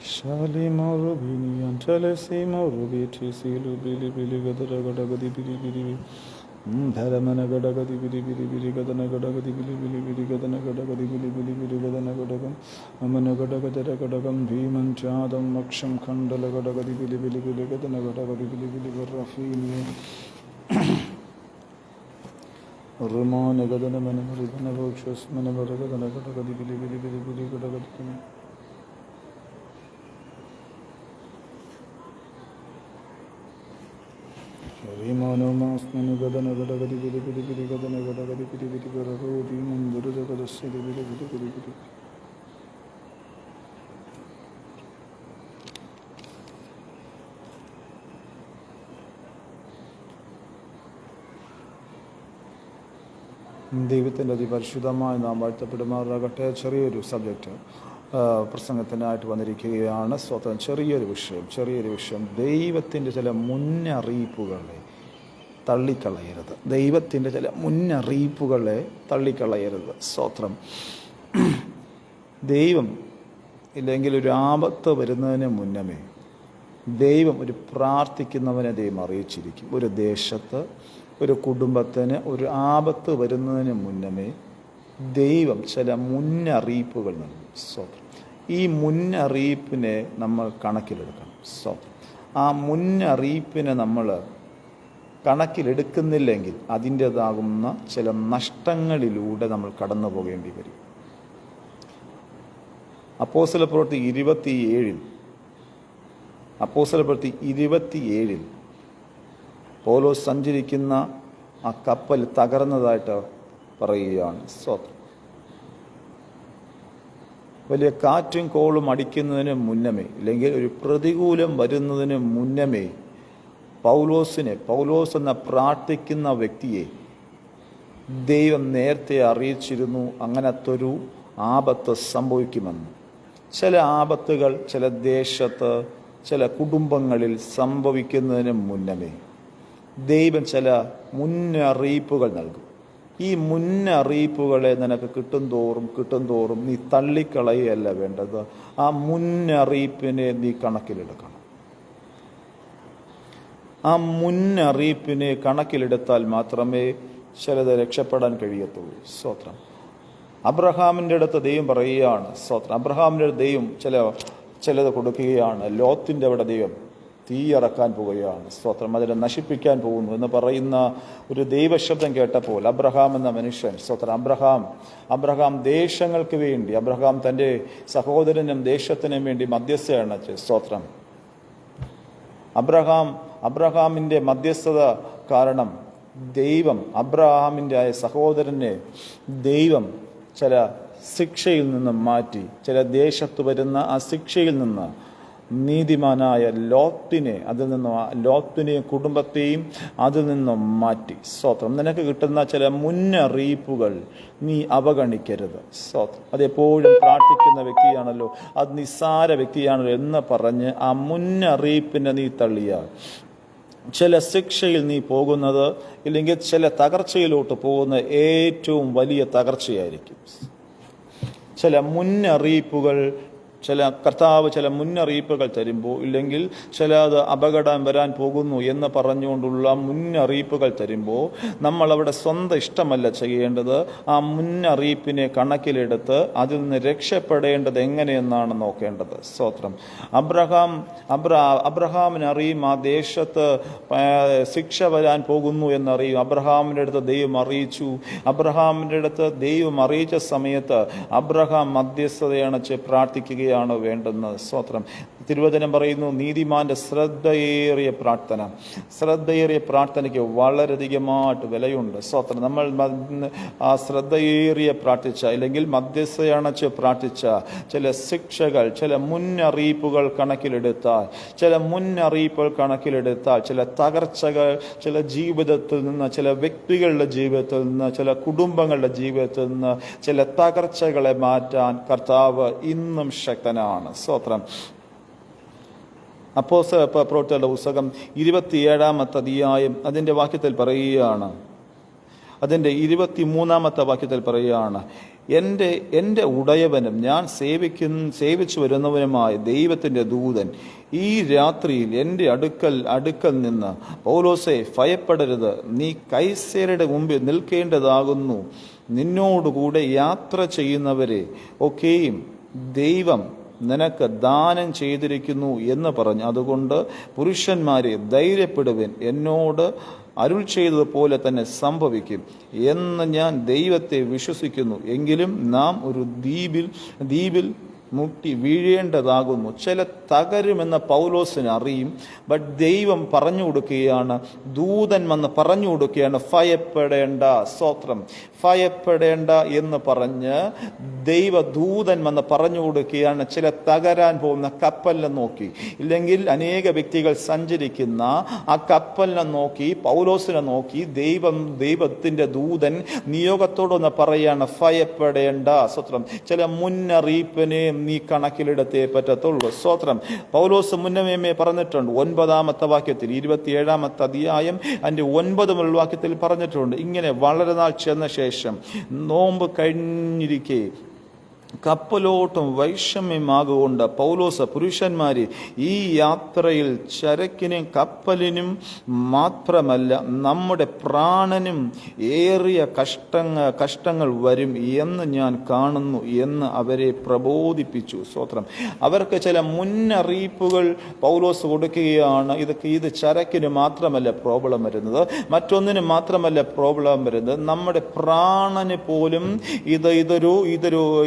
Shali Morubini and Telesi Morubi Tisilu Billy Billy Gadagadi Billy Billy Taramana Gadagadi Billy Billy Billy Gadana Gadagadi Billy Billy Billy Gadana Gadagadi Billy Billy Billy Gadana Gadagam Amana Gadagam Viman Chadam Maksham Kandala Gadagadi Billy Billy Billy Gadana Gadagadi Billy Billy Rafini Rumana Gadana Manavana Voxus Manavara Gadana Gadagadi Billy Billy Billy Billy Gadagadi Rimano Masman Gadana Gadagadi Billy Billy Billy Gadana Gadagadi Billy Billy Garodi Munduru Gadasi Billy Billy Billy Billy ദൈവത്തിൻ്റെ അതിപരിശുദ്ധമായി നാം വാഴ്ത്തപ്പെടുമാറാകട്ടെ. ചെറിയൊരു subject പ്രസംഗത്തിനായിട്ട് വന്നിരിക്കുകയാണ്. സ്വതം ചെറിയൊരു വിഷയം ദൈവത്തിൻ്റെ ചില മുന്നറിയിപ്പുകളെ തള്ളിക്കളയരുത്. ദൈവത്തിൻ്റെ ചില മുന്നറിയിപ്പുകളെ തള്ളിക്കളയരുത്. സ്തോത്രം. ദൈവം ഇല്ലെങ്കിൽ ഒരു ആപത്ത് വരുന്നതിന് മുന്നമേ ദൈവം ഒരു പ്രാർത്ഥിക്കുന്നവനെ ദൈവം അറിയിച്ചിരിക്കും. ഒരു ദേശത്ത് ഒരു കുടുംബത്തിന് ഒരു ആപത്ത് വരുന്നതിന് മുന്നമേ ദൈവം ചില മുന്നറിയിപ്പുകൾ നൽകും. സ്തോത്രം. ഈ മുന്നറിയിപ്പിനെ നമ്മൾ കണക്കിലെടുക്കണം. സ്തോത്രം. ആ മുന്നറിയിപ്പിനെ നമ്മൾ കണക്കിലെടുക്കുന്നില്ലെങ്കിൽ അതിൻ്റേതാകുന്ന ചില നഷ്ടങ്ങളിലൂടെ നമ്മൾ കടന്നു പോകേണ്ടി വരും. അപ്പോസ്തലപ്രവൃത്തി 27 പൗലോസ് സഞ്ചരിക്കുന്ന ആ കപ്പൽ തകർന്നതായിട്ട് പറയുകയാണ്. സ്തോത്രം. വലിയ കാറ്റും കോളും അടിക്കുന്നതിന് മുന്നമേ അല്ലെങ്കിൽ ഒരു പ്രതികൂലം വരുന്നതിന് മുന്നമേ പൗലോസ് എന്ന പ്രാർത്ഥിക്കുന്ന വ്യക്തിയെ ദൈവം നേരത്തെ അറിയിച്ചിരുന്നു അങ്ങനത്തൊരു ആപത്ത് സംഭവിക്കുമെന്ന്. ചില ആപത്തുകൾ ചില ദേശത്ത് ചില കുടുംബങ്ങളിൽ സംഭവിക്കുന്നതിന് മുന്നമേ ദൈവം ചില മുന്നറിയിപ്പുകൾ നൽകും. ഈ മുന്നറിയിപ്പുകളെ നിനക്ക് കിട്ടും തോറും നീ തള്ളിക്കളയല്ല വേണ്ടത്. ആ മുന്നറിയിപ്പിനെ നീ കണക്കിലെടുക്കണം. ആ മുന്നറിയിപ്പിനെ കണക്കിലെടുത്താൽ മാത്രമേ ചിലത് രക്ഷപ്പെടാൻ കഴിയത്തുള്ളൂ. സ്തോത്രം. അബ്രഹാമിൻ്റെ അടുത്ത് ദൈവം പറയുകയാണ്. സ്തോത്രം. അബ്രഹാമിൻ്റെ ദൈവം ചിലത് കൊടുക്കുകയാണ്. ലോത്തിൻ്റെ അവിടെ ദൈവം തീയിറക്കാൻ പോവുകയാണ്. സ്തോത്രം. അതിനെ നശിപ്പിക്കാൻ പോകുന്നു എന്ന് പറയുന്ന ഒരു ദൈവശബ്ദം കേട്ടപ്പോൾ അബ്രഹാം എന്ന മനുഷ്യൻ, സ്തോത്രം, അബ്രഹാം ദേശങ്ങൾക്ക് വേണ്ടി, അബ്രഹാം തൻ്റെ സഹോദരനും ദേശത്തിനും വേണ്ടി മധ്യസ്ഥയാണ്. സ്തോത്രം. അബ്രഹാമിൻ്റെ മധ്യസ്ഥത കാരണം ദൈവം അബ്രഹാമിൻ്റെ സഹോദരനെ ദൈവം ചില ശിക്ഷയിൽ നിന്ന് മാറ്റി, ചില ദേശത്ത് വരുന്ന ആ ശിക്ഷയിൽ നിന്ന് നീതിമാനായ ലോത്തിനെയും കുടുംബത്തെയും അതിൽ നിന്നും മാറ്റി. സ്തോത്രം. നിനക്ക് കിട്ടുന്ന ചില മുന്നറിയിപ്പുകൾ നീ അവഗണിക്കരുത്. സ്തോത്രം. അതെപ്പോഴും പ്രാർത്ഥിക്കുന്ന വ്യക്തിയാണല്ലോ, അത് നിസ്സാര വ്യക്തിയാണല്ലോ എന്ന് പറഞ്ഞ് ആ മുന്നറിയിപ്പിനെ നീ തള്ളിയാൽ ചില ശിക്ഷയിൽ നീ പോകുന്നത്, ഇല്ലെങ്കിൽ ചില തകർച്ചയിലോട്ട് പോകുന്ന ഏറ്റവും വലിയ തകർച്ചയായിരിക്കും. ചില മുന്നറിയിപ്പുകൾ കർത്താവ് ചില മുന്നറിയിപ്പുകൾ തരുമ്പോൾ, ഇല്ലെങ്കിൽ അത് അപകടം വരാൻ പോകുന്നു എന്ന് പറഞ്ഞുകൊണ്ടുള്ള മുന്നറിയിപ്പുകൾ തരുമ്പോൾ നമ്മൾ അവിടെ സ്വന്തം ഇഷ്ടമല്ല ചെയ്യേണ്ടത്. ആ മുന്നറിയിപ്പിനെ കണക്കിലെടുത്ത് അതിൽ നിന്ന് രക്ഷപ്പെടേണ്ടത് എങ്ങനെയെന്നാണ് നോക്കേണ്ടത്. സ്തോത്രം. അബ്രഹാമിനറിയും ആ ദേശത്ത് ശിക്ഷ വരാൻ പോകുന്നു എന്നറിയും. അബ്രഹാമിൻ്റെ അടുത്ത് ദൈവം അറിയിച്ചു. അബ്രഹാമിൻ്റെ അടുത്ത് ദൈവം അറിയിച്ച സമയത്ത് അബ്രഹാം മധ്യസ്ഥതയണച്ച് പ്രാർത്ഥിക്കുകയാണ് വേണ്ടെന്ന്. സ്തോത്രം. തിരുവചനം പറയുന്നു, നീതിമാന്റെ ശ്രദ്ധയേറിയ പ്രാർത്ഥനയ്ക്ക് വളരെയധികമായിട്ട് വിലയുണ്ട്. സ്തോത്രം. നമ്മൾ ആ ശ്രദ്ധയേറിയ പ്രാർത്ഥിച്ച, അല്ലെങ്കിൽ മധ്യസ്ഥയണച്ച് പ്രാർത്ഥിച്ച ചില ശിക്ഷകൾ, ചില മുന്നറിയിപ്പുകൾ കണക്കിലെടുത്താൽ ചില തകർച്ചകൾ ചില ജീവിതത്തിൽ നിന്ന്, ചില വ്യക്തികളുടെ ജീവിതത്തിൽ നിന്ന്, ചില കുടുംബങ്ങളുടെ ജീവിതത്തിൽ നിന്ന് ചില തകർച്ചകളെ മാറ്റാൻ കർത്താവ് ഇന്നും ശക്തനാണ്. സ്തോത്രം. അപ്പോസ്തലപ്രവൃത്തികളുടെ പുസ്തകം 27 അധ്യായം അതിൻ്റെ വാക്യത്തിൽ പറയുകയാണ്, അതിൻ്റെ 23-ാമത്തെ വാക്യത്തിൽ പറയുകയാണ്, എൻ്റെ ഉടയവനും ഞാൻ സേവിച്ചു വരുന്നവനുമായ ദൈവത്തിൻ്റെ ദൂതൻ ഈ രാത്രിയിൽ എൻ്റെ അടുക്കൽ നിന്ന്, പൗലോസേ ഭയപ്പെടരുത്, നീ കൈസരുടെ മുമ്പിൽ നിൽക്കേണ്ടതാകുന്നു, നിന്നോടുകൂടെ യാത്ര ചെയ്യുന്നവരെ ഒക്കെയും ദൈവം നിനക്ക് ദാനം ചെയ്തിരിക്കുന്നു എന്ന് പറഞ്ഞു. അതുകൊണ്ട് പുരുഷന്മാരെ ധൈര്യപ്പെടുവിൻ, എന്നോട് അരുൾ ചെയ്തതുപോലെ തന്നെ സംഭവിക്കും എന്ന് ഞാൻ ദൈവത്തെ വിശ്വസിക്കുന്നു. എങ്കിലും നാം ഒരു ദ്വീപിൽ മുട്ടി വീഴേണ്ടതാകുന്നു. ചില തകരുമെന്ന പൗലോസിന് അറിയും. ബട്ട് ദൈവം പറഞ്ഞു കൊടുക്കുകയാണ്, ദൂതൻ വന്ന് പറഞ്ഞു കൊടുക്കുകയാണ്, ഭയപ്പെടേണ്ട, സ്തോത്രം, ഭയപ്പെടേണ്ട എന്ന് പറഞ്ഞ് ദൈവദൂതൻ വന്ന് പറഞ്ഞു കൊടുക്കുകയാണ്. ചില തകരാൻ പോകുന്ന കപ്പലിനെ നോക്കി, ഇല്ലെങ്കിൽ അനേക വ്യക്തികൾ സഞ്ചരിക്കുന്ന ആ കപ്പലിനെ നോക്കി, പൗലോസിനെ നോക്കി ദൈവത്തിൻ്റെ ദൂതൻ നിയോഗത്തോടൊന്ന് പറയാണ്, ഭയപ്പെടേണ്ട, സ്തോത്രം. ചില മുന്നറിയിപ്പിനെ നീ കണക്കിലെടുത്തേ പറ്റത്തുള്ളൂ, സ്തോത്രം. പൗലോസ് മുന്നമേ പറഞ്ഞിട്ടുണ്ട്. 9-ാമത്തെ വാക്യത്തിൽ 27-ാമത്തെ അധ്യായം അതിൻ്റെ 9 വാക്യത്തിൽ പറഞ്ഞിട്ടുണ്ട്, ഇങ്ങനെ വളരെ നാൾ ചെന്ന ശേഷം നോമ്പ് കഴിഞ്ഞിരിക്കെ കപ്പലോട്ടും വൈഷമ്യമാകൊണ്ട് പൗലോസ്, പുരുഷന്മാരെ, ഈ യാത്രയിൽ ചരക്കിനും കപ്പലിനും മാത്രമല്ല നമ്മുടെ പ്രാണനും ഏറിയ കഷ്ടങ്ങൾ വരും എന്ന് ഞാൻ കാണുന്നു എന്ന് അവരെ പ്രബോധിപ്പിച്ചു. സ്തോത്രം. അവർക്ക് ചില മുന്നറിയിപ്പുകൾ പൗലോസ് കൊടുക്കുകയാണ്. ഇത് ചരക്കിന് മാത്രമല്ല പ്രോബ്ലം വരുന്നത്, മറ്റൊന്നിന് മാത്രമല്ല പ്രോബ്ലം വരുന്നത്, നമ്മുടെ പ്രാണന് പോലും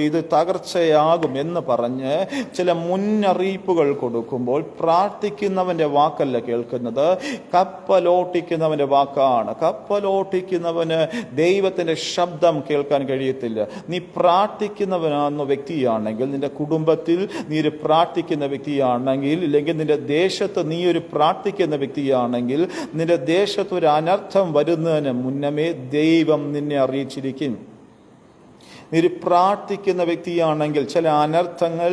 ഇത് തകർച്ചയാകും എന്ന് പറഞ്ഞ് ചില മുന്നറിയിപ്പുകൾ കൊടുക്കുമ്പോൾ പ്രാർത്ഥിക്കുന്നവന്റെ വാക്കല്ല കേൾക്കുന്നത്, കപ്പലോട്ടിക്കുന്നവന്റെ വാക്കാണ്. കപ്പലോട്ടിക്കുന്നവന് ദൈവത്തിന്റെ ശബ്ദം കേൾക്കാൻ കഴിയത്തില്ല. നീ പ്രാർത്ഥിക്കുന്നവനാകുന്ന വ്യക്തിയാണെങ്കിൽ, നിന്റെ കുടുംബത്തിൽ നീ ഒരു പ്രാർത്ഥിക്കുന്ന വ്യക്തിയാണെങ്കിൽ, ഇല്ലെങ്കിൽ നിന്റെ ദേശത്ത് നീ ഒരു പ്രാർത്ഥിക്കുന്ന വ്യക്തിയാണെങ്കിൽ, നിന്റെ ദേശത്ത് ഒരു അനർത്ഥം വരുന്നതിന് മുന്നമേ ദൈവം നിന്നെ അറിയിച്ചിരിക്കും. നീ പ്രാർത്ഥിക്കുന്ന വ്യക്തിയാണെങ്കിൽ ചില അനർത്ഥങ്ങൾ,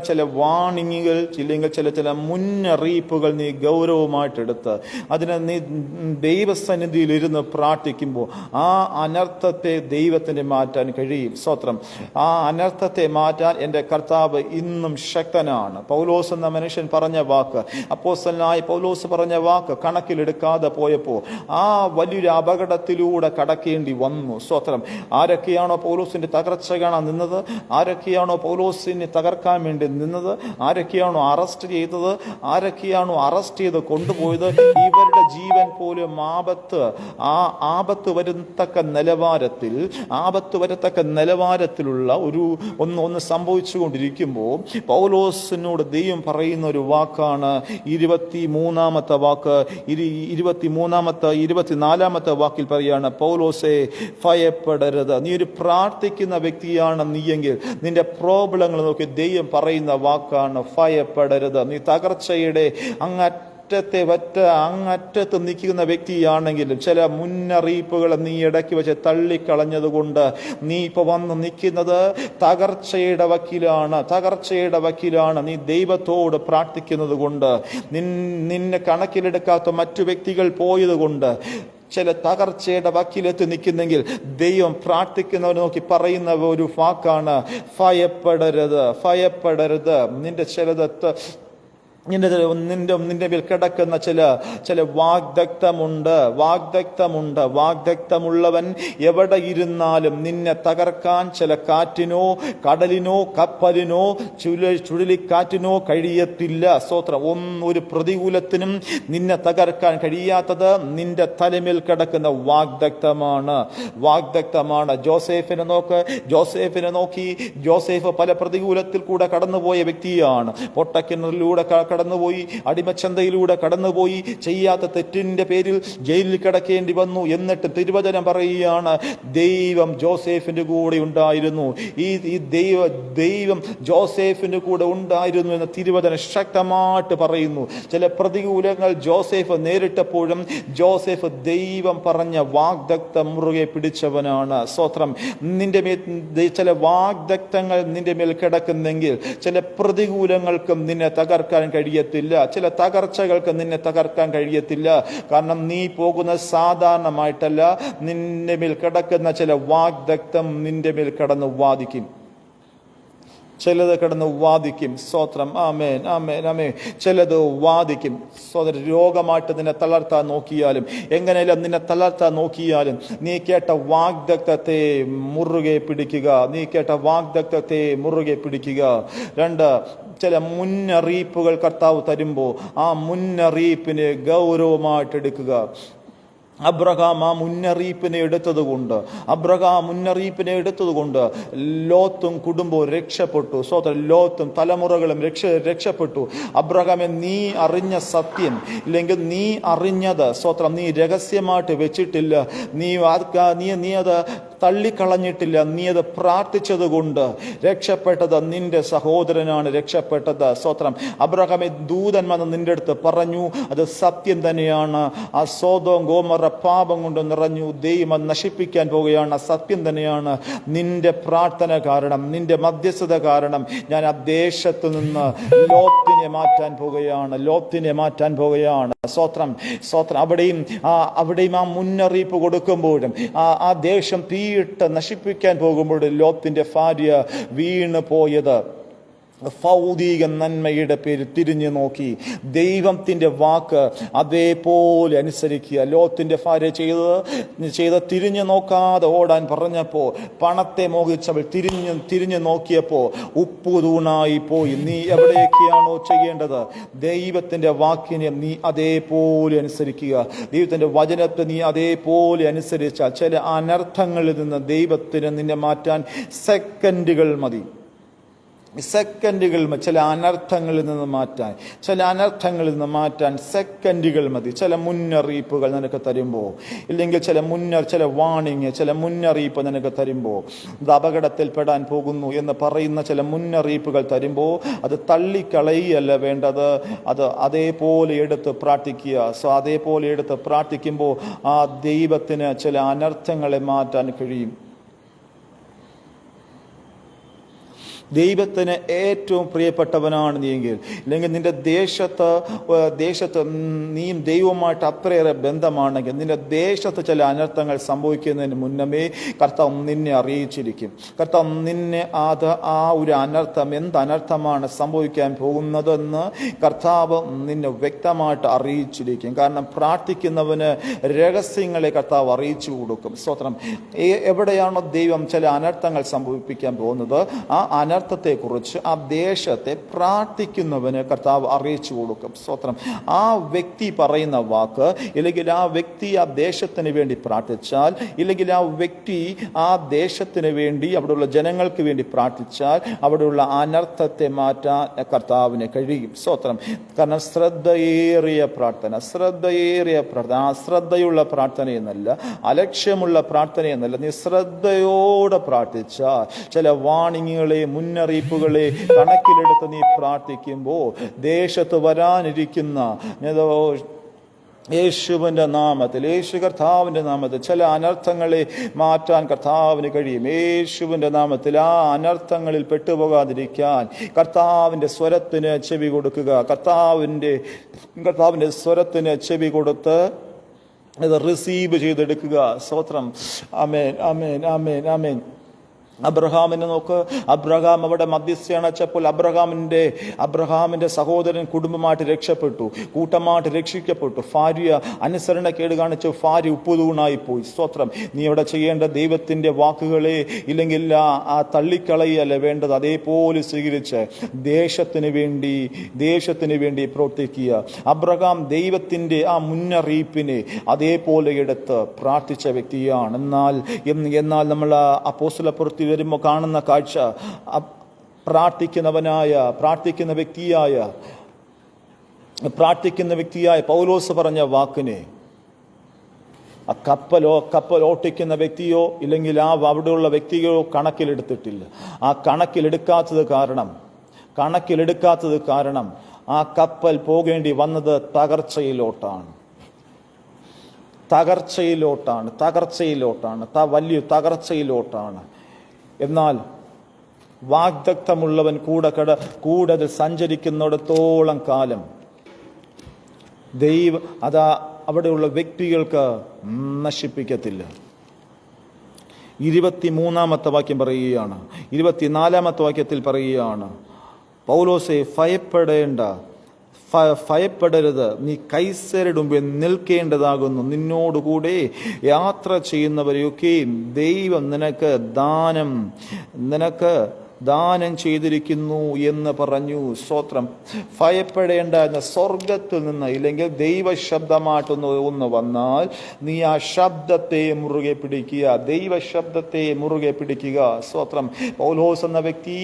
ചില വാണിങ്ങുകൾ, ഇല്ലെങ്കിൽ ചില മുന്നറിയിപ്പുകൾ നീ ഗൗരവമായിട്ടെടുത്ത് അതിനെ നീ ദൈവസന്നിധിയിൽ ഇരുന്ന് പ്രാർത്ഥിക്കുമ്പോൾ ആ അനർത്ഥത്തെ ദൈവത്തിന് മാറ്റാൻ കഴിയും. സ്തോത്രം. ആ അനർത്ഥത്തെ മാറ്റാൻ എൻ്റെ കർത്താവ് ഇന്നും ശക്തനാണ്. പൗലോസ് എന്ന മനുഷ്യൻ പറഞ്ഞ വാക്ക്, അപ്പോസ്തലനായ പൗലോസ് പറഞ്ഞ വാക്ക് കണക്കിലെടുക്കാതെ പോയപ്പോൾ ആ വലിയൊരു അപകടത്തിലൂടെ കടക്കേണ്ടി വന്നു. സ്തോത്രം. ആരൊക്കെയാണോ പൗലോസിന്റെ തകർച്ച കാണാൻ നിന്നത്, ആരൊക്കെയാണോ പൗലോസിനെ തകർക്കാൻ വേണ്ടി നിന്നത്, ആരൊക്കെയാണോ അറസ്റ്റ് ചെയ്തത്, ആരൊക്കെയാണോ അറസ്റ്റ് ചെയ്ത് കൊണ്ടുപോയത്, ഇവരുടെ ജീവൻ പോലും ആപത്ത് വരത്തക്ക നിലവാരത്തിലുള്ള ഒന്ന് സംഭവിച്ചുകൊണ്ടിരിക്കുമ്പോൾ പൗലോസിനോട് ദൈവം പറയുന്ന ഒരു വാക്കാണ് 23-ാമത്തെ വാക്ക്. 24-ാമത്തെ വാക്കിൽ പറയാണ്, പൗലോസേ ഭയപ്പെടരുത്. നീ ഒരു പ്രാർത്ഥിക്കുന്ന വ്യക്തിയാണ് നീയെങ്കിൽ നിന്റെ പ്രോബ്ലങ്ങൾ നോക്കി ദൈവം പറയുന്ന വാക്കാണ്, ഭയപ്പെടരുത്. നീ തകർച്ചയുടെ അങ്ങറ്റത്ത് നിൽക്കുന്ന വ്യക്തിയാണെങ്കിലും ചില മുന്നറിയിപ്പുകൾ നീ ഇടയ്ക്ക് വെച്ച് തള്ളിക്കളഞ്ഞതുകൊണ്ട് നീ ഇപ്പോൾ വന്ന് നിൽക്കുന്നത് തകർച്ചയുടെ വക്കിലാണ്. നീ ദൈവത്തോട് പ്രാർത്ഥിക്കുന്നത് കൊണ്ട്, നിന്നെ കണക്കിലെടുക്കാത്ത മറ്റു വ്യക്തികൾ പോയത് കൊണ്ട് ചില തകർച്ചയുടെ വക്കിലെത്തി നിൽക്കുന്നെങ്കിൽ ദൈവം പ്രാർത്ഥിക്കുന്നവരെ നോക്കി പറയുന്ന ഒരു വാക്കാണ്, ഭയപ്പെടരുത്. നിന്റെ മേൽ കിടക്കുന്ന ചില വാഗ്ദത്തമുള്ളവൻ എവിടെ ഇരുന്നാലും നിന്നെ തകർക്കാൻ ചില കാറ്റിനോ കടലിനോ കപ്പലിനോ ചുഴലിക്കാറ്റിനോ കഴിയത്തില്ല. സ്തോത്രം. ഒരു പ്രതികൂലത്തിനും നിന്നെ തകർക്കാൻ കഴിയാത്തത് നിന്റെ തലമേൽ കിടക്കുന്ന വാഗ്ദത്തമാണ്. ജോസേഫിനെ നോക്കി ജോസേഫ് പല പ്രതികൂലത്തിൽ കൂടെ കടന്നുപോയ വ്യക്തിയാണ്. പൊട്ടക്കിണറിലൂടെ കടന്നുപോയി, അടിമച്ചന്തയിലൂടെ കടന്നുപോയി, ചെയ്യാത്ത തെറ്റിന്റെ പേരിൽ ജയിലിൽ കിടക്കേണ്ടി വന്നു. എന്നിട്ട് തിരുവചനം പറയുകയാണ്, ദൈവം ജോസേഫിന്റെ കൂടെ ഉണ്ടായിരുന്നു. ഈ ദൈവം ജോസേഫിന്റെ കൂടെ ഉണ്ടായിരുന്നു എന്ന് തിരുവചനം ശക്തമായിട്ട് പറയുന്നു. ചില പ്രതികൂലങ്ങൾ ജോസേഫ് നേരിട്ടപ്പോഴും ജോസേഫ് ദൈവം പറഞ്ഞ വാഗ്ദത്തം മുറുകെ പിടിച്ചവനാണ്. സ്തോത്രം. നിന്റെ മേൽ ചില വാഗ്ദത്തങ്ങൾ നിന്റെ മേൽ കിടക്കുന്നെങ്കിൽ ചില പ്രതികൂലങ്ങൾക്കും നിന്നെ തകർക്കാൻ കഴിയത്തില്ല. ചില തകർച്ചകൾക്ക് നിന്നെ തകർക്കാൻ കഴിയത്തില്ല. കാരണം നീ പോകുന്ന സാധാരണമായിട്ടല്ല. നിന്റെ മേൽ കിടക്കുന്ന ചില വാഗ്ദത്തം നിന്റെ മേൽ കടന്ന് വാദിക്കും. ചിലത് കിടന്ന് വാദിക്കും. സ്തോത്രം. ആമേൻ, ആമേൻ, ആമേൻ. ചിലത് വാദിക്കും. സോദരൻ, രോഗമായിട്ട് നിന്നെ തളർത്താൻ നോക്കിയാലും, എങ്ങനെയെല്ലാം നിന്നെ തളർത്താൻ നോക്കിയാലും, നീ കേട്ട വാഗ്ദത്തത്തെ മുറുകെ പിടിക്കുക. നീ കേട്ട വാഗ്ദത്തത്തെ മുറുകെ പിടിക്കുക. 2, ചില മുന്നറിയിപ്പുകൾ കർത്താവ് തരുമ്പോൾ ആ മുന്നറിയിപ്പിനെ ഗൗരവമായിട്ട് എടുക്കുക. അബ്രഹാം ആ മുന്നറിയിപ്പിനെ എടുത്തതുകൊണ്ട് ലോത്തും കുടുംബവും രക്ഷപ്പെട്ടു. ലോത്തും തലമുറകളും രക്ഷപ്പെട്ടു. അബ്രഹാമെ, നീ അറിഞ്ഞ സത്യം, ഇല്ലെങ്കിൽ നീ അറിഞ്ഞത് നീ രഹസ്യമായിട്ട് വെച്ചിട്ടില്ല. നീ അത് തള്ളിക്കളഞ്ഞിട്ടില്ല. നീ അത് പ്രാർത്ഥിച്ചത് കൊണ്ട് രക്ഷപ്പെട്ടത് നിന്റെ സഹോദരനാണ് രക്ഷപ്പെട്ടത്. അബ്രഹാമെ, ദൂതൻ വന്ന് നിന്റെ അടുത്ത് പറഞ്ഞു, അത് സത്യം തന്നെയാണ്. ആ സോദോം ഗോമോറ പാപം കൊണ്ട് നിറഞ്ഞു. ദൈവം നശിപ്പിക്കാൻ പോവുകയാണ്. സത്യം തന്നെയാണ്. നിന്റെ പ്രാർത്ഥന കാരണം, നിന്റെ മധ്യസ്ഥത കാരണം ഞാൻ ആ ദേശത്ത് നിന്ന് ലോത്തിനെ മാറ്റാൻ പോവുകയാണ്. അവിടെയും ആ മുന്നറിയിപ്പ് കൊടുക്കുമ്പോഴും ആ ദേശം തീയിട്ട് നശിപ്പിക്കാൻ പോകുമ്പോഴും ലോത്തിന്റെ ഭാര്യ വീണ് പോയത് ഭൗതിക നന്മയുടെ പേര് തിരിഞ്ഞു നോക്കി ദൈവത്തിന്റെ വാക്ക് അതേപോലെ അനുസരിക്കുക. ലോത്തിന്റെ ഭാര്യ ചെയ്ത് തിരിഞ്ഞു നോക്കാതെ ഓടാൻ പറഞ്ഞപ്പോൾ, പണത്തെ മോഹിച്ചവൾ തിരിഞ്ഞു നോക്കിയപ്പോൾ ഉപ്പു തൂണായി പോയി. നീ എവിടെയൊക്കെയാണോ ചെയ്യേണ്ടത്, ദൈവത്തിന്റെ വാക്കിനെ നീ അതേപോലെ അനുസരിക്കുക. ദൈവത്തിന്റെ വചനത്തെ നീ അതേപോലെ അനുസരിച്ചാൽ ചില അനർത്ഥങ്ങളിൽ നിന്ന് ദൈവത്തിന് നിന്നെ മാറ്റാൻ സെക്കൻഡുകൾ മതി. ചില അനർത്ഥങ്ങളിൽ നിന്ന് മാറ്റാൻ സെക്കൻഡുകൾ മതി. ചില മുന്നറിയിപ്പുകൾ നിനക്ക് തരുമ്പോൾ, ഇല്ലെങ്കിൽ ചില വാണിങ്, ചില മുന്നറിയിപ്പ് നിനക്ക് തരുമ്പോൾ, ഇത് അപകടത്തിൽപ്പെടാൻ പോകുന്നു എന്ന് പറയുന്ന ചില മുന്നറിയിപ്പുകൾ തരുമ്പോൾ അത് തള്ളിക്കളയല്ല വേണ്ടത്. അത് അതേപോലെ എടുത്ത് പ്രാർത്ഥിക്കുക. അതേപോലെ എടുത്ത് പ്രാർത്ഥിക്കുമ്പോൾ ആ ദൈവത്തിന് ചില അനർത്ഥങ്ങളെ മാറ്റാൻ കഴിയും. ദൈവത്തിന് ഏറ്റവും പ്രിയപ്പെട്ടവനാണ് നീയെങ്കിൽ, ഇല്ലെങ്കിൽ നിന്റെ ദേശത്ത് നീയും ദൈവവുമായിട്ട് അത്രയേറെ ബന്ധമാണെങ്കിൽ, നിന്റെ ദേശത്ത് ചില അനർത്ഥങ്ങൾ സംഭവിക്കുന്നതിന് മുന്നമേ കർത്താവ് നിന്നെ അറിയിച്ചിരിക്കും. കർത്താവ് നിന്നെ ആ ഒരു അനർത്ഥം, എന്തനർത്ഥമാണ് സംഭവിക്കാൻ പോകുന്നതെന്ന് കർത്താവ് നിന്നെ വ്യക്തമായിട്ട് അറിയിച്ചിരിക്കും. കാരണം പ്രാർത്ഥിക്കുന്നവന് രഹസ്യങ്ങളെ കർത്താവ് അറിയിച്ചു കൊടുക്കും. എവിടെയാണോ ദൈവം ചില അനർത്ഥങ്ങൾ സംഭവിപ്പിക്കാൻ പോകുന്നത്, ആ അനർത്ഥത്തെക്കുറിച്ച് ആ ദേശത്തെ പ്രാർത്ഥിക്കുന്നവന് കർത്താവ് അറിയിച്ചു കൊടുക്കും. ആ വ്യക്തി പറയുന്ന വാക്ക്, ഇല്ലെങ്കിൽ ആ വ്യക്തി ആ ദേശത്തിന് വേണ്ടി പ്രാർത്ഥിച്ചാൽ, ഇല്ലെങ്കിൽ ആ വ്യക്തി ആ ദേശത്തിന് വേണ്ടി, അവിടെയുള്ള ജനങ്ങൾക്ക് വേണ്ടി പ്രാർത്ഥിച്ചാൽ, അവിടെയുള്ള അനർത്ഥത്തെ മാറ്റാൻ കർത്താവിന് കഴിയും. കാരണം ശ്രദ്ധയേറിയ പ്രാർത്ഥന, ശ്രദ്ധയുള്ള പ്രാർത്ഥന എന്നല്ല, അലക്ഷ്യമുള്ള പ്രാർത്ഥന എന്നല്ല. നീ ശ്രദ്ധയോടെ പ്രാർത്ഥിച്ചാൽ ചില വാണിങ്ങുകളെ, മുന്നറിയിപ്പുകളെ കണക്കിലെടുത്ത് നീ പ്രാർത്ഥിക്കുമ്പോൾ ദേശത്ത് വരാനിരിക്കുന്ന യേശുവിൻ്റെ നാമത്തിൽ, കർത്താവിൻ്റെ നാമത്തിൽ ചില അനർത്ഥങ്ങളെ മാറ്റാൻ കർത്താവിന് കഴിയും. യേശുവിൻ്റെ നാമത്തിൽ ആ അനർത്ഥങ്ങളിൽ പെട്ടുപോകാതിരിക്കാൻ കർത്താവിൻ്റെ സ്വരത്തിന് ചെവി കൊടുക്കുക. കർത്താവിൻ്റെ സ്വരത്തിന് ചെവി കൊടുത്ത് ഇത് റിസീവ് ചെയ്തെടുക്കുക. ആമേൻ, ആമേൻ, ആമേൻ, ആമേൻ. അബ്രഹാമിനെ നോക്ക്. അബ്രഹാം അവിടെ മധ്യസ്ഥ അണച്ചപ്പോൾ അബ്രഹാമിന്റെ സഹോദരൻ കുടുംബമായിട്ട് രക്ഷപ്പെട്ടു, കൂട്ടമായിട്ട് രക്ഷിക്കപ്പെട്ടു. ഭാര്യ അനുസരണക്കേട് കാണിച്ച് ഭാര്യ ഉപ്പുതൂണായി പോയി. നീ അവിടെ ചെയ്യേണ്ട ദൈവത്തിന്റെ വാക്കുകളെ, ഇല്ലെങ്കിൽ ആ തള്ളിക്കളയല്ല വേണ്ടത്, അതേപോലെ സ്വീകരിച്ച് ദേശത്തിന് വേണ്ടി പ്രവർത്തിക്കുക. അബ്രഹാം ദൈവത്തിന്റെ ആ മുന്നറിയിപ്പിനെ അതേപോലെ എടുത്ത് പ്രാർത്ഥിച്ച വ്യക്തിയാണ്. എന്നാൽ നമ്മൾ അപ്പോസ്തലപ്രവൃത്തി വരുമ്പോൾ കാണുന്ന കാഴ്ച, പ്രാർത്ഥിക്കുന്ന വ്യക്തിയായ പൗലോസ് പറഞ്ഞ വാക്കിനെ ആ കപ്പൽ ഓട്ടിക്കുന്ന വ്യക്തിയോ, ഇല്ലെങ്കിൽ അവിടെയുള്ള വ്യക്തിയോ കണക്കിലെടുത്തിട്ടില്ല. ആ കണക്കിലെടുക്കാത്തത് കാരണം ആ കപ്പൽ പോകേണ്ടി വന്നത് തകർച്ചയിലോട്ടാണ്. വലിയ തകർച്ചയിലോട്ടാണ്. എന്നാൽ വാഗ്ദത്തമുള്ളവൻ കൂടെ അതിൽ സഞ്ചരിക്കുന്നിടത്തോളം കാലം അതാ അവിടെയുള്ള വ്യക്തികൾക്ക് നശിപ്പിക്കത്തില്ല. 23-ാമത്തെ വാക്യം പറയുകയാണ്, 24-ാമത്തെ വാക്യത്തിൽ പറയുകയാണ്, പൗലോസെ ഭയപ്പെടരുത്, നീ കൈസരുടെ മുമ്പിൽ നിൽക്കേണ്ടതാകുന്നു. നിന്നോടുകൂടെ യാത്ര ചെയ്യുന്നവരെയൊക്കെയും ദൈവം നിനക്ക് ദാനം ചെയ്തിരിക്കുന്നു എന്ന് പറഞ്ഞു. സ്തോത്രം. ഭയപ്പെടേണ്ട എന്ന സ്വർഗത്തിൽ നിന്ന് ഇല്ലെങ്കിൽ ദൈവശബ്ദമായിട്ടൊന്ന് വന്നാൽ നീ ആ ശബ്ദത്തെ മുറുകെ പിടിക്കുക, ദൈവശബ്ദത്തെ മുറുകെ പിടിക്കുക. സ്തോത്രം. പൗലോസ് എന്ന വ്യക്തി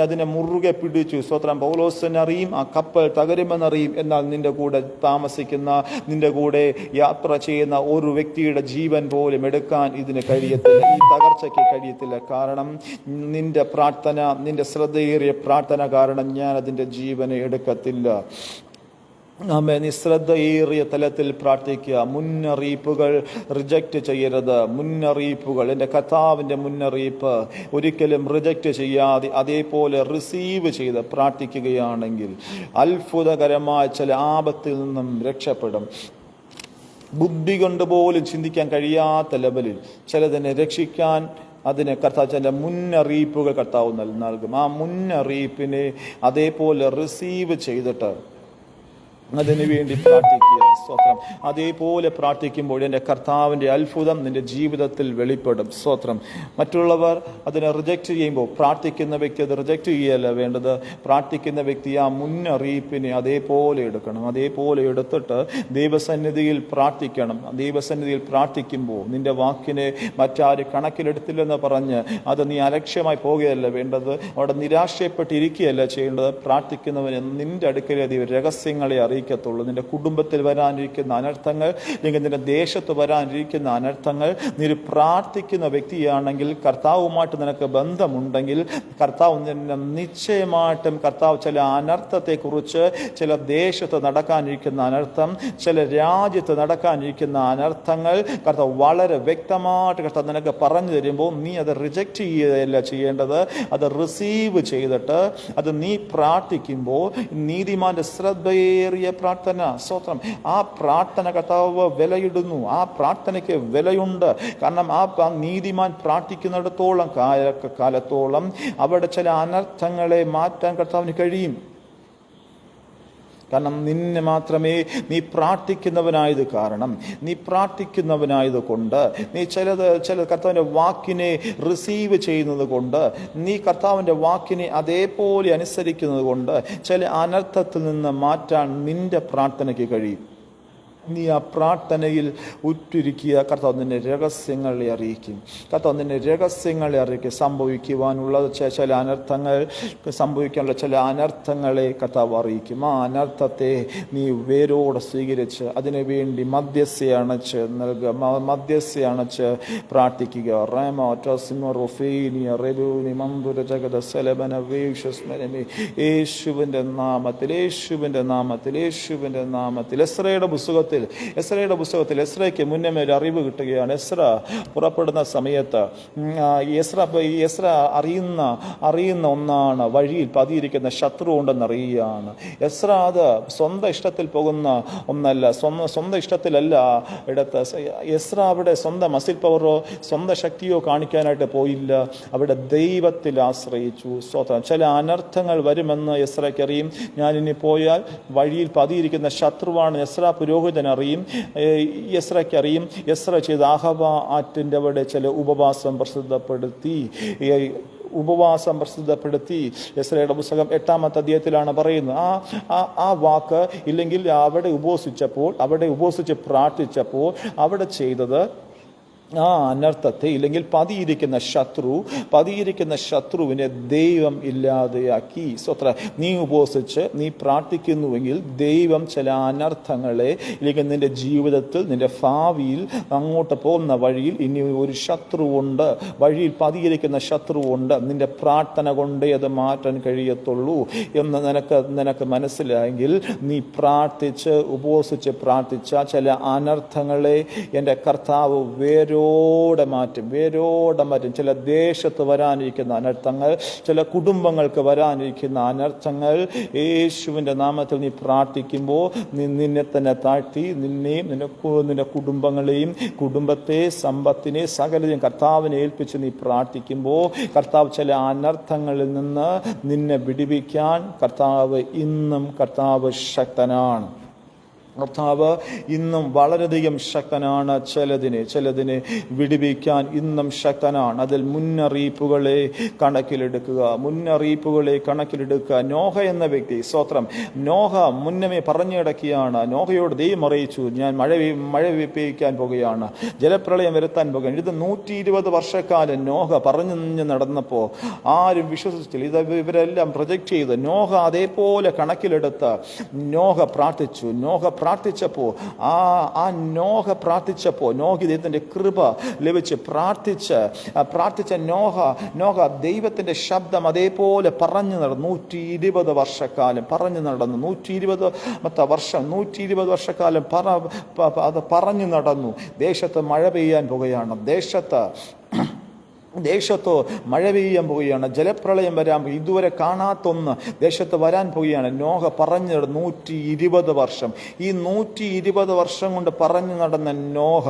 അതിനെ മുറുകെ പിടിച്ചു. സ്തോത്രം. പൗലോസിനറിയും ആ കപ്പൽ തകരുമെന്നറിയും. എന്നാൽ നിന്റെ കൂടെ താമസിക്കുന്ന, നിന്റെ കൂടെ യാത്ര ചെയ്യുന്ന ഒരു വ്യക്തിയുടെ ജീവൻ പോലും എടുക്കാൻ ഇതിന് കഴിയത്തില്ല, ഈ തകർച്ചയ്ക്ക് കഴിയത്തില്ല. കാരണം നിന്റെ ശ്രദ്ധയേറിയ പ്രാർത്ഥന കാരണം ഞാൻ അതിൻ്റെ ജീവനെ എടുക്കത്തില്ല. നീ ശ്രദ്ധയേറിയ തലത്തിൽ പ്രാർത്ഥിക്കുക. മുന്നറിയിപ്പുകൾ റിജക്റ്റ് ചെയ്യരുത്. മുന്നറിയിപ്പുകൾ, എൻ്റെ കർത്താവിൻ്റെ മുന്നറിയിപ്പ് ഒരിക്കലും റിജക്റ്റ് ചെയ്യാതെ അതേപോലെ റിസീവ് ചെയ്ത് പ്രാർത്ഥിക്കുകയാണെങ്കിൽ അത്ഭുതകരമായ ചില ആപത്തിൽ നിന്നും രക്ഷപ്പെടും. ബുദ്ധി കൊണ്ട് പോലും ചിന്തിക്കാൻ കഴിയാത്ത ലെവലിൽ ചിലതിനെ രക്ഷിക്കാൻ അതിന് കർത്താവ് ചില മുന്നറിയിപ്പുകൾ കർത്താവ് നൽകും. ആ മുന്നറിയിപ്പിനെ അതേപോലെ റിസീവ് ചെയ്തിട്ട് അതിനു വേണ്ടി പ്രാർത്ഥിക്കുക. സ്തോത്രം. അതേപോലെ പ്രാർത്ഥിക്കുമ്പോൾ എൻ്റെ കർത്താവിൻ്റെ അത്ഭുതം നിന്റെ ജീവിതത്തിൽ വെളിപ്പെടും. സ്തോത്രം. മറ്റുള്ളവർ അതിനെ റിജക്റ്റ് ചെയ്യുമ്പോൾ പ്രാർത്ഥിക്കുന്ന വ്യക്തി അത് റിജക്റ്റ് ചെയ്യുകയല്ല വേണ്ടത്. പ്രാർത്ഥിക്കുന്ന വ്യക്തി ആ മുന്നറിയിപ്പിനെ അതേപോലെ എടുക്കണം. അതേപോലെ എടുത്തിട്ട് ദൈവസന്നിധിയിൽ പ്രാർത്ഥിക്കണം. ദൈവസന്നിധിയിൽ പ്രാർത്ഥിക്കുമ്പോൾ നിന്റെ വാക്കിനെ മറ്റാര് കണക്കിലെടുത്തില്ലെന്ന് പറഞ്ഞ് അത് നീ അലക്ഷ്യമായി പോകുകയല്ല വേണ്ടത്. അവിടെ നിരാശപ്പെട്ടിരിക്കുകയല്ല ചെയ്യേണ്ടത്. പ്രാർത്ഥിക്കുന്നവന് നിന്റെ അടുക്കലെ രഹസ്യങ്ങളെ അറിയിക്കത്തുള്ളൂ. നിന്റെ കുടുംബത്തിൽ വരാനിരിക്കുന്ന അനർത്ഥങ്ങൾ, അല്ലെങ്കിൽ നിന്റെ ദേശത്ത് വരാനിരിക്കുന്ന അനർത്ഥങ്ങൾ, നീ പ്രാർത്ഥിക്കുന്ന വ്യക്തിയാണെങ്കിൽ, കർത്താവുമായിട്ട് നിനക്ക് ബന്ധമുണ്ടെങ്കിൽ, കർത്താവ് നിന്നെ നിശ്ചയമായിട്ടും കർത്താവ് ചില അനർത്ഥത്തെക്കുറിച്ച്, ചില ദേശത്ത് നടക്കാനിരിക്കുന്ന അനർത്ഥം, ചില രാജ്യത്ത് നടക്കാനിരിക്കുന്ന അനർത്ഥങ്ങൾ കർത്താവ് വളരെ വ്യക്തമായിട്ട് കർത്താവ് നിനക്ക് പറഞ്ഞു തരുമ്പോൾ നീ അത് റിജക്റ്റ് ചെയ്യുകയല്ല ചെയ്യേണ്ടത്. അത് റിസീവ് ചെയ്തിട്ട് അത് നീ പ്രാർത്ഥിക്കുമ്പോൾ നീതിമാന്റെ ശ്രദ്ധയേറിയ പ്രാർത്ഥന. സ്തോത്രം. ആ പ്രാർത്ഥന കർത്താവ് വിലയിടുന്നു. ആ പ്രാർത്ഥനയ്ക്ക് വിലയുണ്ട്. കാരണം ആ നീതിമാൻ പ്രാർത്ഥിക്കുന്നിടത്തോളം കാലത്തോളം അവിടെ ചില അനർത്ഥങ്ങളെ മാറ്റാൻ കർത്താവിന് കഴിയും. കാരണം നിന്നെ മാത്രമേ നീ പ്രാർത്ഥിക്കുന്നവനായത് കാരണം, നീ പ്രാർത്ഥിക്കുന്നവനായത് കൊണ്ട്, നീ ചില കർത്താവിൻ്റെ വാക്കിനെ റിസീവ് ചെയ്യുന്നത് കൊണ്ട്, നീ കർത്താവിൻ്റെ വാക്കിനെ അതേപോലെ അനുസരിക്കുന്നത് കൊണ്ട് ചില അനർത്ഥത്തിൽ നിന്ന് മാറ്റാൻ നിന്റെ പ്രാർത്ഥനയ്ക്ക് കഴിയും. നീ ആ പ്രാർത്ഥനയിൽ ഉറ്റിരിക്കുക. കർത്താവ് നിന്നെ രഹസ്യങ്ങളെ അറിയിക്കും. കർത്താവ് നിന്നെ രഹസ്യങ്ങളെ അറിയിക്കും. സംഭവിക്കുവാനുള്ള ചില അനർത്ഥങ്ങൾ, സംഭവിക്കാനുള്ള ചില അനർത്ഥങ്ങളെ കർത്താവ് അറിയിക്കും. ആ അനർത്ഥത്തെ നീ വേരോടെ സ്വീകരിച്ച് അതിനു വേണ്ടി മധ്യസ്ഥ അണച്ച് നൽകുക, മധ്യസ്ഥ അണച്ച് പ്രാർത്ഥിക്കുക. യേശുവിൻ്റെ നാമത്തിൽ, യേശുവിൻ്റെ നാമത്തിൽ, യേശുവിൻ്റെ നാമത്തിൽ. എസ്രയുടെ പുസ്തകത്തിൽ എസ്രയ്ക്ക് മുന്നേ ഒരു അറിവ് കിട്ടുകയാണ്. എസ്ര പുറപ്പെടുന്ന സമയത്ത് എസ്ര അറിയുന്ന ഒന്നാണ് വഴിയിൽ പതിയിരിക്കുന്ന ശത്രു ഉണ്ടെന്ന് അറിയുകയാണ്. എസ്ര അത് സ്വന്തം ഇഷ്ടത്തിൽ പോകുന്ന ഒന്നല്ല, സ്വന്തം ഇഷ്ടത്തിലല്ല ഇടത്ത്. എസ്ര അവിടെ സ്വന്തം മസിൽ പവറോ സ്വന്തം ശക്തിയോ കാണിക്കാനായിട്ട് പോയില്ല. അവിടെ ദൈവത്തിൽ ആശ്രയിച്ചു. സ്വന്തം ചില അനർത്ഥങ്ങൾ വരുമെന്ന് എസ്രയ്ക്കറിയും. ഞാനിനി പോയാൽ വഴിയിൽ പതിയിരിക്കുന്ന ശത്രുവാണ്. എസ്ര പുരോഹിതൻ അറിയും, എസ്രയ്ക്കറിയും. എസ്ര ചെയ്ത ആഹവ ആറ്റിൻ്റെ അവിടെ ചില ഉപവാസം പ്രസിദ്ധപ്പെടുത്തി. എസ്രയുടെ പുസ്തകം 8-ാമത്തെ അധ്യായത്തിലാണ് പറയുന്നത്. ആ വാക്ക് ഇല്ലെങ്കിൽ അവിടെ ഉപവസിച്ച് പ്രാർത്ഥിച്ചപ്പോൾ അവിടെ ചെയ്തത് ആ അനർത്ഥത്തെ ഇല്ലെങ്കിൽ പതിയിരിക്കുന്ന ശത്രുവിനെ ദൈവം ഇല്ലാതെയാക്കി. സ്വത്ര നീ ഉപവസിച്ച് നീ പ്രാർത്ഥിക്കുന്നുവെങ്കിൽ ദൈവം ചില അനർത്ഥങ്ങളെ ഇല്ലെങ്കിൽ നിന്റെ ജീവിതത്തിൽ, നിന്റെ ഭാവിയിൽ, അങ്ങോട്ട് പോകുന്ന വഴിയിൽ ഇനി ഒരു ശത്രുവുണ്ട്, വഴിയിൽ പതിയിരിക്കുന്ന ശത്രുവുണ്ട്. നിന്റെ പ്രാർത്ഥന കൊണ്ടേ അത് മാറ്റാൻ കഴിയത്തുള്ളൂ എന്ന് നിനക്ക് മനസ്സിലായെങ്കിൽ നീ ഉപവസിച്ച് പ്രാർത്ഥിച്ച ചില അനർത്ഥങ്ങളെ എൻ്റെ കർത്താവ് വേരോടെ മാറ്റും. ചില ദേശത്ത് വരാനിരിക്കുന്ന അനർത്ഥങ്ങൾ, ചില കുടുംബങ്ങൾക്ക് വരാനിരിക്കുന്ന അനർത്ഥങ്ങൾ യേശുവിൻ്റെ നാമത്തിൽ നീ പ്രാർത്ഥിക്കുമ്പോൾ നിന്നെ തന്നെ താഴ്ത്തി നിന്നെയും നിന്റെ കുടുംബങ്ങളെയും, കുടുംബത്തെ, സമ്പത്തിനെ, സകലതയും കർത്താവിനെ ഏൽപ്പിച്ച് നീ പ്രാർത്ഥിക്കുമ്പോൾ കർത്താവ് ചില അനർത്ഥങ്ങളിൽ നിന്ന് നിന്നെ വിടുവിക്കാൻ കർത്താവ് ശക്തനാണ്. കർത്താവ് ഇന്നും വളരെയധികം ശക്തനാണ്. ചിലതിനെ വിടുവിക്കാൻ ഇന്നും ശക്തനാണ്. അതിൽ മുന്നറിയിപ്പുകളെ കണക്കിലെടുക്കുക. നോഹ എന്ന വ്യക്തി, സ്തോത്രം, നോഹ മുന്നമേ പറഞ്ഞു കിടക്കുകയാണ്. നോഹയോട് ദൈവം അറിയിച്ചു, ഞാൻ മഴ പെയ്യിക്കാൻ പോകുകയാണ്, ജലപ്രളയം വരുത്താൻ പോകുകയാണ്. ഇത് 120 വർഷക്കാലം നോഹ പറഞ്ഞു നടന്നപ്പോൾ ആരും വിശ്വസിച്ചില്ല. ഇവരെല്ലാം പ്രൊജക്റ്റ് ചെയ്ത് നോഹ അതേപോലെ കണക്കിലെടുത്ത് നോഹ പ്രാർത്ഥിച്ചപ്പോൾ നോഹ ദൈവത്തിൻ്റെ കൃപ ലഭിച്ച് പ്രാർത്ഥിച്ച നോഹ ദൈവത്തിൻ്റെ ശബ്ദം അതേപോലെ പറഞ്ഞു നടന്നു. 120 വർഷക്കാലം പറഞ്ഞു നടന്നു. 120 വർഷക്കാലം അത് പറഞ്ഞു നടന്നു. ദേശത്ത് മഴ പെയ്യാൻ പോകുകയാണ്. ദേശത്ത് മഴ പെയ്യാൻ പോവുകയാണ്. ജലപ്രളയം വരാൻ, ഇതുവരെ കാണാത്തൊന്ന് ദേശത്ത് വരാൻ പോവുകയാണ്. നോഹ പറഞ്ഞു 120 വർഷം. ഈ 120 വർഷം കൊണ്ട് പറഞ്ഞു നടന്ന നോഹ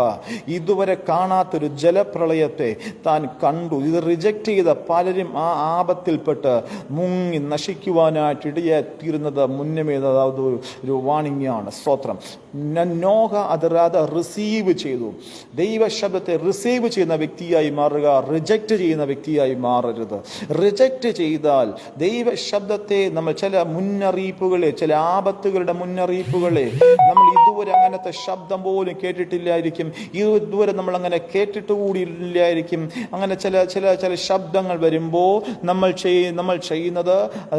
ഇതുവരെ കാണാത്തൊരു ജലപ്രളയത്തെ താൻ കണ്ടു. ഇത് റിജക്റ്റ് ചെയ്ത പലരും ആ ആപത്തിൽപ്പെട്ട് മുങ്ങി നശിക്കുവാനായിട്ട് ഇടയായിത്തീരുന്നത് മുന്നമേ ഒരു വാണിംഗ് ആണ്. സ്തോത്രം. നോഹ അത് റിസീവ് ചെയ്തു. ദൈവശബ്ദത്തെ റിസീവ് ചെയ്യുന്ന വ്യക്തിയായി മാറുക, റിജക്റ്റ് ചെയ്യുന്ന വ്യക്തിയായി മാറരുത്. റിജക്റ്റ് ചെയ്താൽ ദൈവശബ്ദത്തെ നമ്മൾ ചില മുന്നറിയിപ്പുകളെ, ചില ആപത്തുകളുടെ മുന്നറിയിപ്പുകളെ നമ്മൾ ഇതുവരെ അങ്ങനത്തെ ശബ്ദം പോലും കേട്ടിട്ടില്ലായിരിക്കും. ഇതുവരെ നമ്മൾ അങ്ങനെ കേട്ടിട്ട് കൂടിയില്ലായിരിക്കും. അങ്ങനെ ചില ശബ്ദങ്ങൾ വരുമ്പോൾ നമ്മൾ ചെയ്യുന്നത്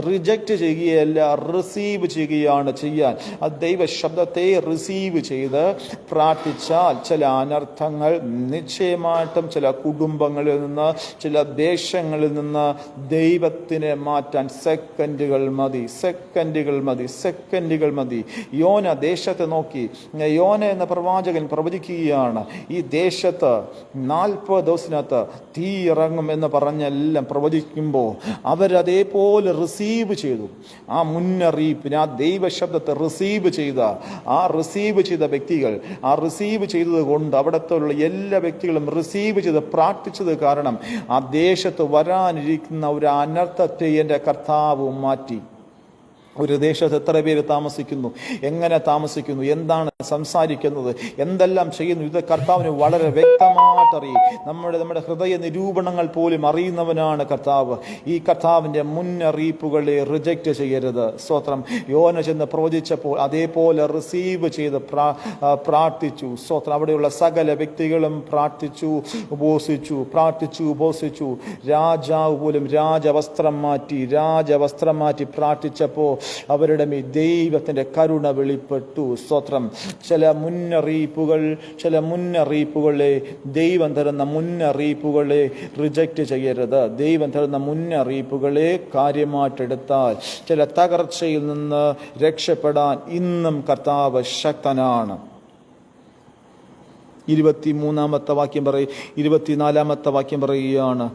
റിജക്റ്റ് ചെയ്യുകയല്ല, റിസീവ് ചെയ്യുകയാണ് ചെയ്യാൻ. ആ ദൈവശബ്ദത്തെ റിസീവ് ചെയ്ത് പ്രാർത്ഥിച്ചാൽ ചില അനർത്ഥങ്ങൾ നിശ്ചയമായിട്ടും ചില കുടുംബങ്ങളിൽ നിന്ന്, ചില ദേശങ്ങളിൽ നിന്ന് ദൈവത്തിനെ മാറ്റാൻ സെക്കൻഡുകൾ മതി. യോന ദേശത്തെ നോക്കി, യോന എന്ന പ്രവാചകൻ പ്രവചിക്കുകയാണ്, ഈ ദേശത്ത് 40 ദിവസത്തിനകത്ത് തീ ഇറങ്ങും എന്ന് പറഞ്ഞെല്ലാം പ്രവചിക്കുമ്പോൾ അവരതേപോലെ റിസീവ് ചെയ്തു. ആ മുന്നറിയിപ്പിന്, ആ ദൈവശബ്ദത്തെ റിസീവ് ചെയ്ത വ്യക്തികൾ, ആ റിസീവ് ചെയ്തത് കൊണ്ട് അവിടുത്തെ എല്ലാ വ്യക്തികളും റിസീവ് ചെയ്ത് പ്രാർത്ഥിച്ചത് കാരണം ആ ദേശത്ത് വരാനിരിക്കുന്ന ഒരു അനർത്ഥത്തെ എൻ്റെ കർത്താവ് മാറ്റി. ഒരു ദേശത്ത് എത്ര പേര് താമസിക്കുന്നു, എങ്ങനെ താമസിക്കുന്നു, എന്താണ് സംസാരിക്കുന്നത്, എന്തെല്ലാം ചെയ്യുന്നു, ഇത് കർത്താവിന് വളരെ വ്യക്തമായിട്ട് അറിയും. നമ്മുടെ ഹൃദയ നിരൂപണങ്ങൾ പോലും അറിയുന്നവനാണ് കർത്താവ്. ഈ കർത്താവിൻ്റെ മുന്നറിയിപ്പുകളെ റിജക്റ്റ് ചെയ്യരുത്. സ്തോത്രം. യോന ചെന്ന് പ്രവചിച്ചപ്പോൾ അതേപോലെ റിസീവ് ചെയ്ത് പ്രാർത്ഥിച്ചു. സ്തോത്രം. അവിടെയുള്ള സകല വ്യക്തികളും പ്രാർത്ഥിച്ചു, ഉപവസിച്ചു. രാജാവ് പോലും രാജവസ്ത്രം മാറ്റി പ്രാർത്ഥിച്ചപ്പോൾ അവരുടെ മേൽ ദൈവത്തിൻ്റെ കരുണ വെളിപ്പെട്ടു. സ്തോത്രം. ചില മുന്നറിയിപ്പുകളെ, ദൈവം തരുന്ന മുന്നറിയിപ്പുകളെ റിജക്റ്റ് ചെയ്യരുത്. ദൈവം തരുന്ന മുന്നറിയിപ്പുകളെ കാര്യമായിട്ടെടുത്താൽ ചില തകർച്ചയിൽ നിന്ന് രക്ഷപ്പെടാൻ ഇന്നും കർത്താവ് ശക്തനാണ്. 23-ാമത്തെ വാക്യം 24-ാമത്തെ വാക്യം പറയുകയാണ്,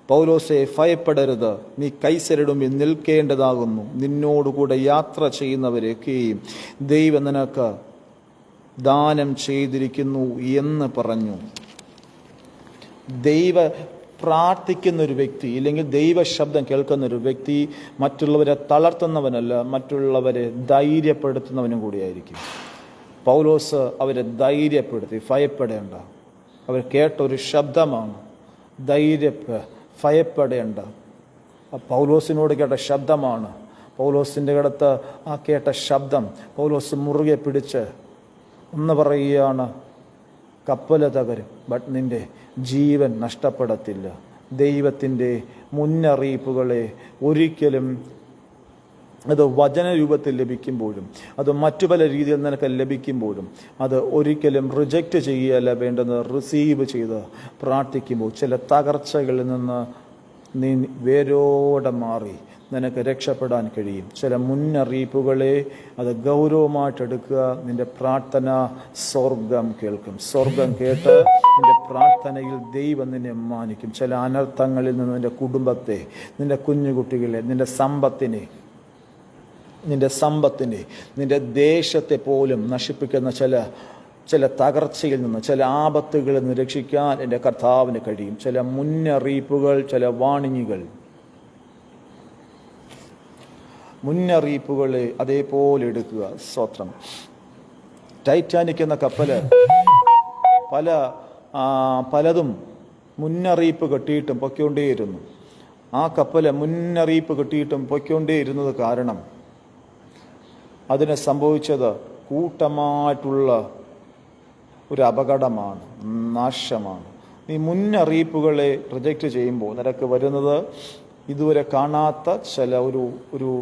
പൗലോസേ, ഭയപ്പെടരുത്, നീ കൈസരുടെ മുമ്പിൽ നിൽക്കേണ്ടതാകുന്നു. നിന്നോടുകൂടെ യാത്ര ചെയ്യുന്നവരെയൊക്കെയും ദൈവം നിനക്ക് ദാനം ചെയ്തിരിക്കുന്നു എന്ന് പറഞ്ഞു. പ്രാർത്ഥിക്കുന്നൊരു വ്യക്തി, ഇല്ലെങ്കിൽ ദൈവശബ്ദം കേൾക്കുന്നൊരു വ്യക്തി മറ്റുള്ളവരെ തളർത്തുന്നവനല്ല, മറ്റുള്ളവരെ ധൈര്യപ്പെടുത്തുന്നവനും കൂടിയായിരിക്കും. പൗലോസ് അവരെ ധൈര്യപ്പെടുത്തി. ഭയപ്പെടേണ്ട, അവർ കേട്ടൊരു ശബ്ദമാണ്. ഭയപ്പെടേണ്ട. പൗലോസിനോട് കേട്ട ശബ്ദമാണ്. പൗലോസിൻ്റെ അടുത്ത് ആ കേട്ട ശബ്ദം പൗലോസ് മുറുകെ പിടിച്ച് ഒന്ന് പറയുകയാണ്, കപ്പൽ തകരും, ബട്ട് നിന്റെ ജീവൻ നഷ്ടപ്പെടത്തില്ല. ദൈവത്തിൻ്റെ മുന്നറിയിപ്പുകളെ ഒരിക്കലും, അത് വചന രൂപത്തിൽ ലഭിക്കുമ്പോഴും അത് മറ്റു പല രീതിയിൽ നിനക്ക് ലഭിക്കുമ്പോഴും അത് ഒരിക്കലും റിജക്റ്റ് ചെയ്യുകയല്ല വേണ്ടത്, റിസീവ് ചെയ്ത് പ്രാർത്ഥിക്കുമ്പോൾ ചില തകർച്ചകളിൽ നിന്ന് നീ വേരോടെ മാറി നിനക്ക് രക്ഷപ്പെടാൻ കഴിയും. ചില മുന്നറിയിപ്പുകളെ അത് ഗൗരവമായിട്ടെടുക്കുക. നിന്റെ പ്രാർത്ഥന സ്വർഗം കേൾക്കും. സ്വർഗം കേട്ട് നിന്റെ പ്രാർത്ഥനയിൽ ദൈവം നിന്നെ മാനിക്കും. ചില അനർത്ഥങ്ങളിൽ നിന്ന് നിന്റെ കുടുംബത്തെ, നിന്റെ കുഞ്ഞുകുട്ടികളെ, നിന്റെ സമ്പത്തിനെ, നിന്റെ ദേശത്തെ പോലും നശിപ്പിക്കുന്ന ചില തകർച്ചയിൽ നിന്ന്, ചില ആപത്തുകളിൽ നിന്ന് രക്ഷിക്കാൻ എൻ്റെ കർത്താവിന് കഴിയും. ചില മുന്നറിയിപ്പുകൾ, ചില മുന്നറിയിപ്പുകളെ അതേപോലെ എടുക്കുക. സ്തോത്രം. ടൈറ്റാനിക് എന്ന കപ്പല് പലതും മുന്നറിയിപ്പ് കിട്ടിയിട്ടും പൊയ്ക്കൊണ്ടേയിരുന്നു. ആ കപ്പല് മുന്നറിയിപ്പ് കിട്ടിയിട്ടും പൊയ്ക്കൊണ്ടേയിരുന്നത് കാരണം അതിന് സംഭവിച്ചത് കൂട്ടമായിട്ടുള്ള ഒരു അപകടമാണ്, നാശമാണ്. നീ മുന്നറിയിപ്പുകളെ റിജക്റ്റ് ചെയ്യുമ്പോൾ നിനക്ക് വരുന്നത് ഇതുവരെ കാണാത്ത ചില ഒരു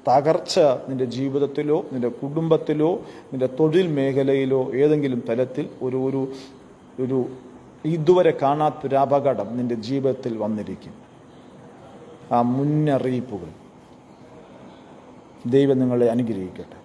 തകർച്ച നിന്റെ ജീവിതത്തിലോ, നിന്റെ കുടുംബത്തിലോ, നിന്റെ തൊഴിൽ മേഖലയിലോ ഏതെങ്കിലും തലത്തിൽ ഒരു ഇതുവരെ കാണാത്തൊരു അപകടം നിന്റെ ജീവിതത്തിൽ വന്നിരിക്കും. ആ മുന്നറിയിപ്പുകൾ. ദൈവം നിങ്ങളെ അനുഗ്രഹിക്കട്ടെ.